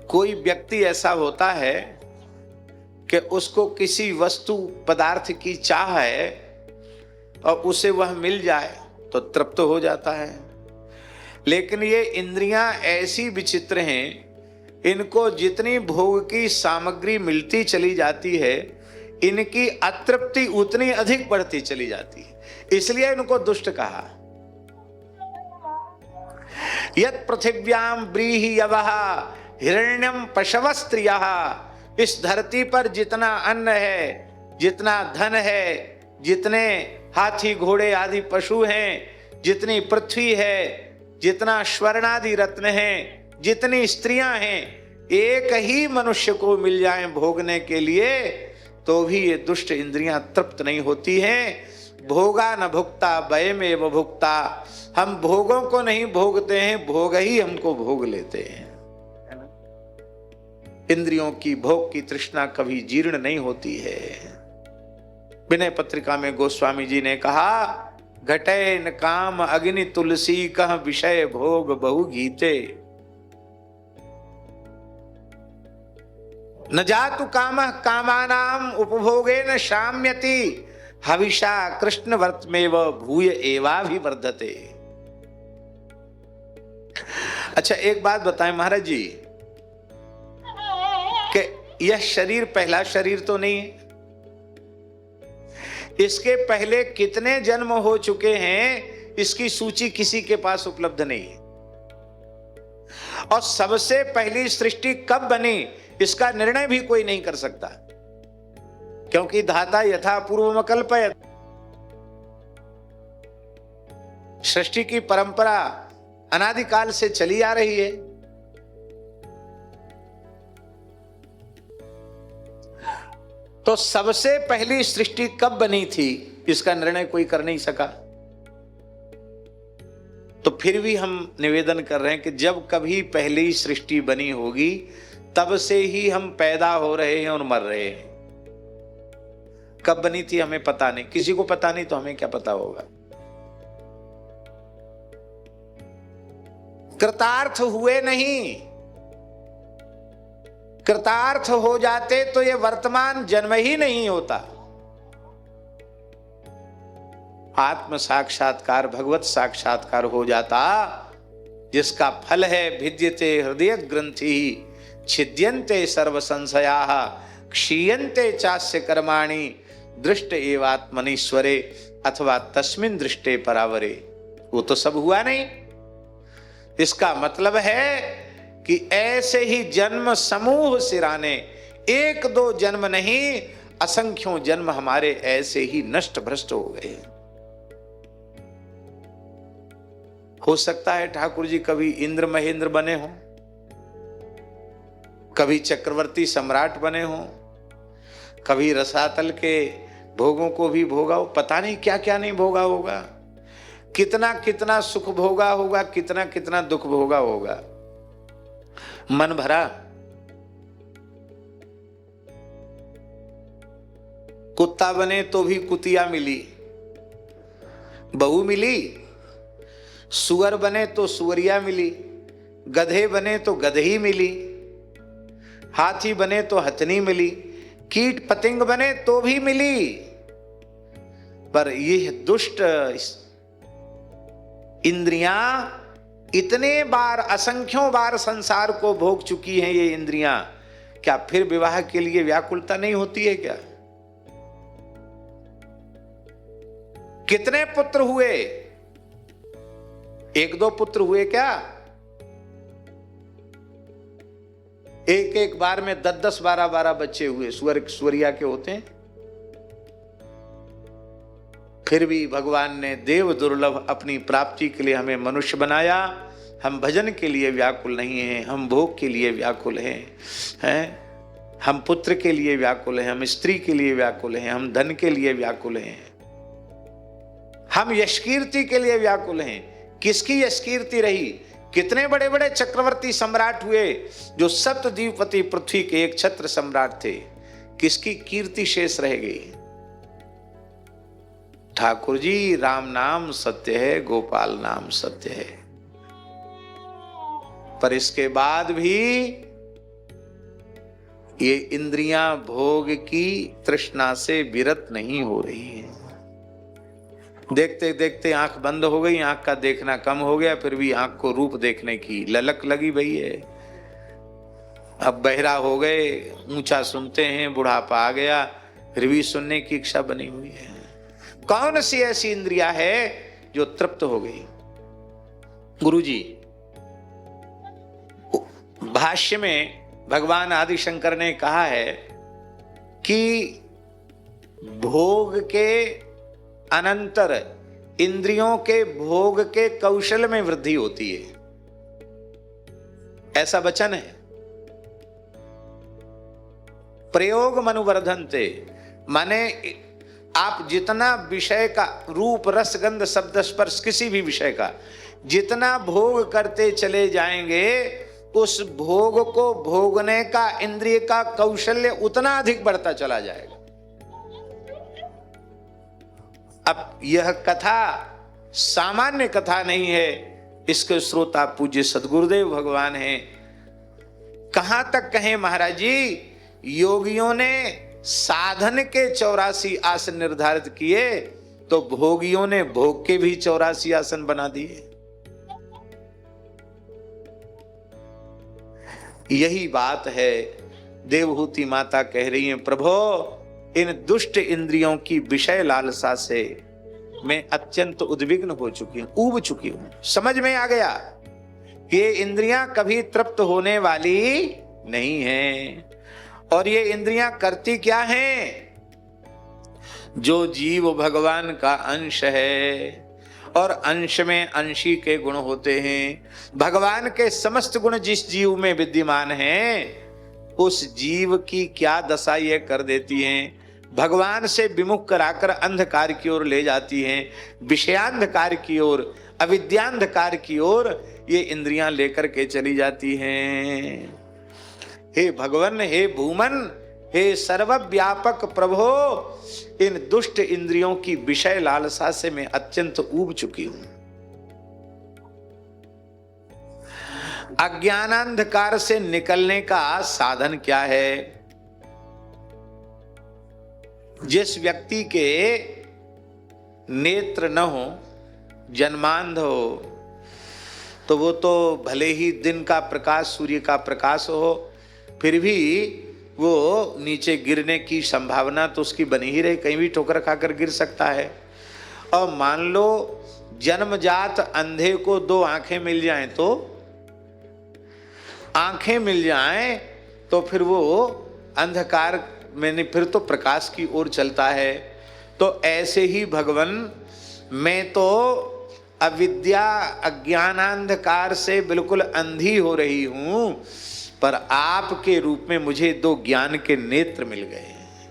कोई व्यक्ति ऐसा होता है कि उसको किसी वस्तु पदार्थ की चाह है और उसे वह मिल जाए तो तृप्त हो जाता है, लेकिन ये इंद्रियां ऐसी विचित्र हैं, इनको जितनी भोग की सामग्री मिलती चली जाती है, इनकी अतृप्ति उतनी अधिक बढ़ती चली जाती है। इसलिए इनको दुष्ट कहा। यत् पृथिव्याम ब्रीहि यवः हिरण्यम पशव स्त्रियः, इस धरती पर जितना अन्न है, जितना धन है, जितने हाथी घोड़े आदि पशु हैं, जितनी पृथ्वी है, जितना स्वर्ण आदि रत्न हैं, जितनी स्त्रियां हैं, एक ही मनुष्य को मिल जाएं भोगने के लिए तो भी ये दुष्ट इंद्रियां तृप्त नहीं होती हैं। भोगा न भुक्ता वयमेव भुक्ता, हम भोगों को नहीं भोगते हैं, भोग ही हमको भोग लेते हैं। इंद्रियों की भोग की तृष्णा कभी जीर्ण नहीं होती है। विनय पत्रिका में गोस्वामी जी ने कहा, घटे न काम अग्नि तुलसी कह विषय भोग बहु गीते, न जातु कामः कामानाम उपभोगे न शाम्यति, हविषा कृष्ण वर्तमेव भूय एवाभिवर्धते। अच्छा एक बात बताएं महाराज जी, कि यह शरीर पहला शरीर तो नहीं है, इसके पहले कितने जन्म हो चुके हैं इसकी सूची किसी के पास उपलब्ध नहीं है, और सबसे पहली सृष्टि कब बनी इसका निर्णय भी कोई नहीं कर सकता, क्योंकि धाता यथा पूर्वम कल्पयत। सृष्टि की परंपरा अनादिकाल से चली आ रही है। तो सबसे पहली सृष्टि कब बनी थी इसका निर्णय कोई कर नहीं सका। तो फिर भी हम निवेदन कर रहे हैं कि जब कभी पहली सृष्टि बनी होगी तब से ही हम पैदा हो रहे हैं और मर रहे हैं। कब बनी थी हमें पता नहीं, किसी को पता नहीं तो हमें क्या पता होगा। कृतार्थ हुए नहीं, कृतार्थ हो जाते तो ये वर्तमान जन्म ही नहीं होता। आत्म साक्षात्कार भगवत साक्षात्कार हो जाता, जिसका फल है भिद्यते हृदय ग्रंथि छिद्यन्ते सर्व संशयाः क्षीयन्ते चास्य कर्माणि दृष्ट एवात्मनीश्वरे अथवा तस्मिन् दृष्टे परावरे। वो तो सब हुआ नहीं। इसका मतलब है कि ऐसे ही जन्म समूह सिराने, एक दो जन्म नहीं असंख्यों जन्म हमारे ऐसे ही नष्ट भ्रष्ट हो गए। हो सकता है ठाकुर जी कभी इंद्र महेंद्र बने हो, कभी चक्रवर्ती सम्राट बने हो, कभी रसातल के भोगों को भी भोगा हो, पता नहीं क्या क्या नहीं भोगा होगा, कितना कितना सुख भोगा होगा, कितना कितना दुख भोगा होगा। मन भरा। कुत्ता बने तो भी कुतिया मिली, बहू मिली, सुअर बने तो सुअरिया मिली, गधे बने तो गधही मिली, हाथी बने तो हथनी मिली, कीट पतंग बने तो भी मिली। पर यह दुष्ट इंद्रियां इतने बार असंख्यों बार संसार को भोग चुकी हैं ये इंद्रियां, क्या फिर विवाह के लिए व्याकुलता नहीं होती है क्या? कितने पुत्र हुए? एक दो पुत्र हुए क्या? एक एक बार में 10-10 12-12 बच्चे हुए, सुअरिया के होते हैं। फिर भी भगवान ने देव दुर्लभ अपनी प्राप्ति के लिए हमें मनुष्य बनाया। हम भजन के लिए व्याकुल नहीं हैं, हम भोग के लिए व्याकुल हैं, हम पुत्र के लिए व्याकुल हैं, हम स्त्री के लिए व्याकुल हैं, हम धन के लिए व्याकुल हैं, हम यश कीर्ति के लिए व्याकुल हैं। किसकी यश कीर्ति रही? कितने बड़े बड़े चक्रवर्ती सम्राट हुए जो सप्तद्वीपति पृथ्वी के एक छत्र सम्राट थे, किसकी कीर्ति शेष रह गई? ठाकुर जी, राम नाम सत्य है, गोपाल नाम सत्य है, पर इसके बाद भी ये इंद्रियां भोग की तृष्णा से विरत नहीं हो रही है। देखते देखते आंख बंद हो गई, आंख का देखना कम हो गया, फिर भी आंख को रूप देखने की ललक लगी भई है। अब बहरा हो गए, ऊंचा सुनते हैं, बुढ़ापा आ गया, फिर भी सुनने की इच्छा बनी हुई है। कौन सी ऐसी इंद्रिया है जो तृप्त हो गई? गुरुजी भाष्य में भगवान आदि शंकर ने कहा है कि भोग के अनंतर इंद्रियों के भोग के कौशल में वृद्धि होती है, ऐसा वचन है। प्रयोग मनुवर्धन्ते, माने आप जितना विषय का रूप रस गंध शब्द स्पर्श किसी भी विषय का जितना भोग करते चले जाएंगे, उस भोग को भोगने का इंद्रिय का कौशल्य उतना अधिक बढ़ता चला जाएगा। अब यह कथा सामान्य कथा नहीं है, इसके श्रोता पूज्य सदगुरुदेव भगवान हैं। कहां तक कहें महाराज जी, योगियों ने साधन के 84 आसन निर्धारित किए, तो भोगियों ने भोग के भी 84 आसन बना दिए। यही बात है, देवहूति माता कह रही हैं, प्रभो इन दुष्ट इंद्रियों की विषय लालसा से मैं अत्यंत उद्विग्न हो चुकी हूं, ऊब चुकी हूं। समझ में आ गया कि ये इंद्रियां कभी तृप्त होने वाली नहीं हैं। और ये इंद्रियां करती क्या हैं? जो जीव भगवान का अंश है और अंश में अंशी के गुण होते हैं, भगवान के समस्त गुण जिस जीव में विद्यमान हैं, उस जीव की क्या दशा ये कर देती हैं? भगवान से विमुख कराकर अंधकार की ओर ले जाती हैं, विषयांधकार की ओर, अविद्यांधकार की ओर ये इंद्रियां लेकर के चली जाती हैं। हे भगवान, हे भूमन, हे सर्वव्यापक प्रभो, इन दुष्ट इंद्रियों की विषय लालसा से मैं अत्यंत ऊब चुकी हूं। अज्ञानांधकार से निकलने का साधन क्या है? जिस व्यक्ति के नेत्र न हो, जन्मांध हो, तो वो तो भले ही दिन का प्रकाश, सूर्य का प्रकाश हो, फिर भी वो नीचे गिरने की संभावना तो उसकी बनी ही रही, कहीं भी ठोकर खाकर गिर सकता है। और मान लो जन्मजात अंधे को 2 आंखें मिल जाएं, तो आंखें मिल जाएं तो फिर वो अंधकार में नहीं, फिर तो प्रकाश की ओर चलता है। तो ऐसे ही भगवान, मैं तो अविद्या अज्ञानांधकार से बिल्कुल अंधी हो रही हूं, पर आपके रूप में मुझे 2 ज्ञान के नेत्र मिल गए हैं।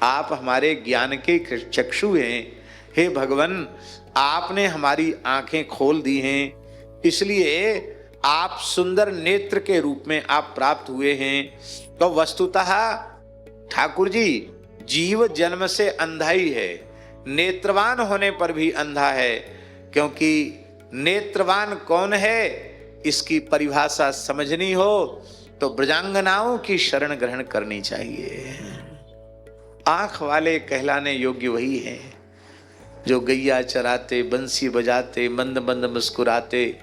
आप हमारे ज्ञान के चक्षु हैं। हे भगवान, आपने हमारी आंखें खोल दी हैं, इसलिए आप सुंदर नेत्र के रूप में आप प्राप्त हुए हैं। तो वस्तुतः ठाकुर जी, जीव जन्म से अंधा ही है, नेत्रवान होने पर भी अंधा है, क्योंकि नेत्रवान कौन है इसकी परिभाषा समझनी हो तो ब्रजांगनाओं की शरण ग्रहण करनी चाहिए। आंख वाले कहलाने योग्य वही हैं जो गैया चराते, बंसी बजाते, मंद मंद मुस्कुराते,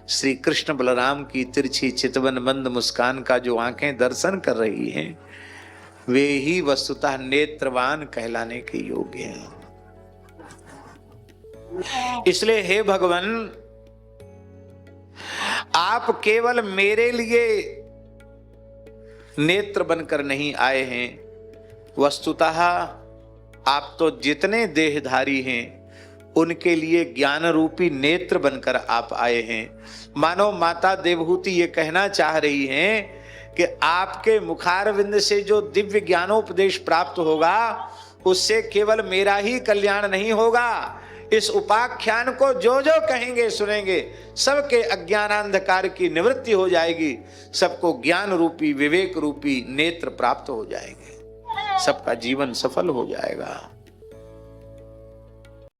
श्री कृष्ण बलराम की तिरछी चितवन मंद मुस्कान का जो आंखें दर्शन कर रही हैं, वे ही वस्तुतः नेत्रवान कहलाने के योग्य हैं। इसलिए हे भगवान, आप केवल मेरे लिए नेत्र बनकर नहीं आए हैं, वस्तुतः आप तो जितने देहधारी हैं उनके लिए ज्ञान रूपी नेत्र बनकर आप आए हैं। मानो माता देवहूति ये कहना चाह रही हैं कि आपके मुखारविंद से जो दिव्य ज्ञानोपदेश प्राप्त होगा, उससे केवल मेरा ही कल्याण नहीं होगा, इस उपाख्यान को जो जो कहेंगे सुनेंगे, सबके अज्ञानांधकार की निवृत्ति हो जाएगी, सबको ज्ञान रूपी विवेक रूपी नेत्र प्राप्त हो जाएंगे, सबका जीवन सफल हो जाएगा।